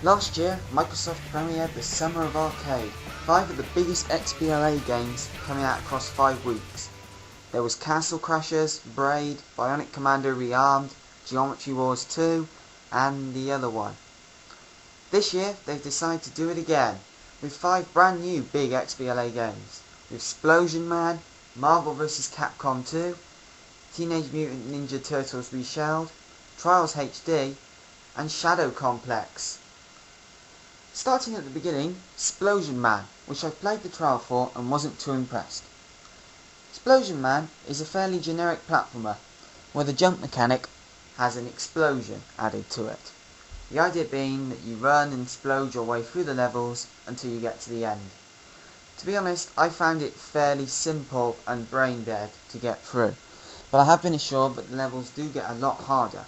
Last year, Microsoft premiered the Summer of Arcade, 5 of the biggest XBLA games coming out across 5 weeks. There was Castle Crashers, Braid, Bionic Commando Rearmed, Geometry Wars 2, and the other one. This year, they've decided to do it again, with 5 brand new big XBLA games, with Splosion Man, Marvel vs. Capcom 2, Teenage Mutant Ninja Turtles Reshelled, Trials HD, and Shadow Complex. Starting at the beginning, Splosion Man, which I played the trial for and wasn't too impressed. Splosion Man is a fairly generic platformer, where the jump mechanic has an explosion added to it. The idea being that you run and explode your way through the levels until you get to the end. To be honest, I found it fairly simple and brain dead to get through, but I have been assured that the levels do get a lot harder.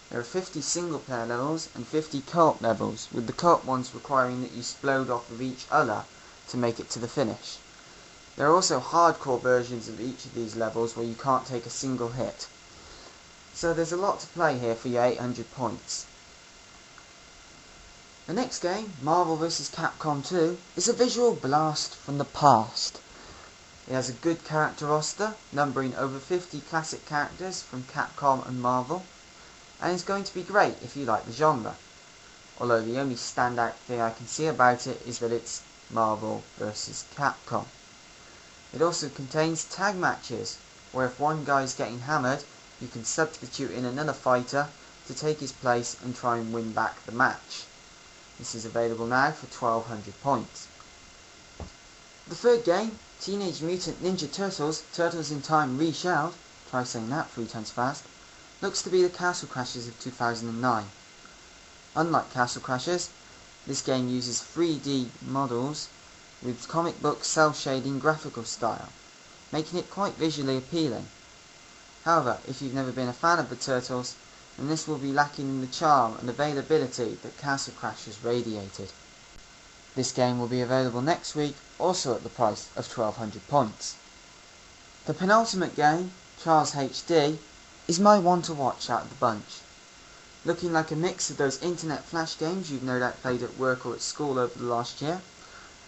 There are 50 single player levels and 50 co-op levels, with the co-op ones requiring that you explode off of each other to make it to the finish. There are also hardcore versions of each of these levels where you can't take a single hit. So there's a lot to play here for your 800 points. The next game, Marvel vs. Capcom 2, is a visual blast from the past. It has a good character roster, numbering over 50 classic characters from Capcom and Marvel, and it's going to be great if you like the genre. Although the only standout thing I can see about it is that it's Marvel vs. Capcom. It also contains tag matches, where if one guy is getting hammered, you can substitute in another fighter to take his place and try and win back the match. This is available now for 1200 points. The third game, Teenage Mutant Ninja Turtles, Turtles in Time Reshelled, try saying that 3 times fast, looks to be the Castle Crashers of 2009. Unlike Castle Crashers, this game uses 3D models with comic book cel-shading graphical style, making it quite visually appealing. However, if you've never been a fan of the Turtles, then this will be lacking in the charm and availability that Castle Crashers radiated. This game will be available next week, also at the price of 1200 points. The penultimate game, Trials HD, is my one to watch out of the bunch. Looking like a mix of those internet flash games you've no doubt played at work or at school over the last year,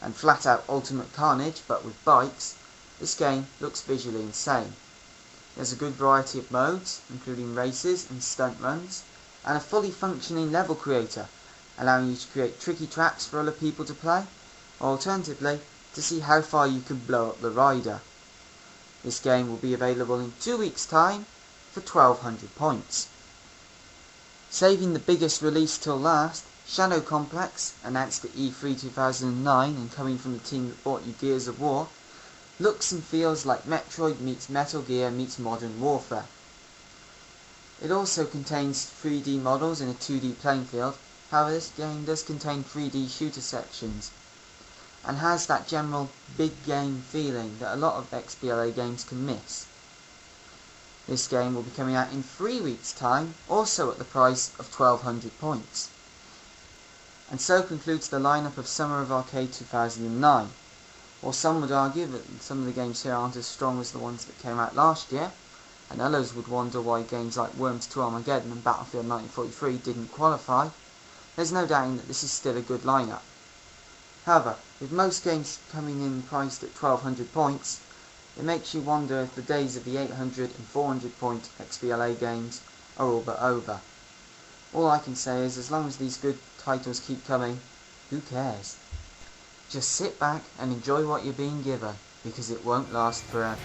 and flat out Ultimate Carnage but with bikes, this game looks visually insane. There's a good variety of modes, including races and stunt runs, and a fully functioning level creator, allowing you to create tricky tracks for other people to play, or alternatively, to see how far you can blow up the rider. This game will be available in 2 weeks' time for 1200 points. Saving the biggest release till last, Shadow Complex, announced at E3 2009 and coming from the team that brought you Gears of War, looks and feels like Metroid meets Metal Gear meets Modern Warfare. It also contains 3D models in a 2D playing field, however this game does contain 3D shooter sections, and has that general big game feeling that a lot of XBLA games can miss. This game will be coming out in 3 weeks' time, also at the price of 1200 points. And so concludes the lineup of Summer of Arcade 2009. Or some would argue that some of the games here aren't as strong as the ones that came out last year, and others would wonder why games like Worms 2 Armageddon and Battlefield 1943 didn't qualify. There's no doubting that this is still a good lineup. However, with most games coming in priced at 1200 points, it makes you wonder if the days of the 800 and 400 point XBLA games are all but over. All I can say is, as long as these good titles keep coming, who cares? Just sit back and enjoy what you're being given, because it won't last forever.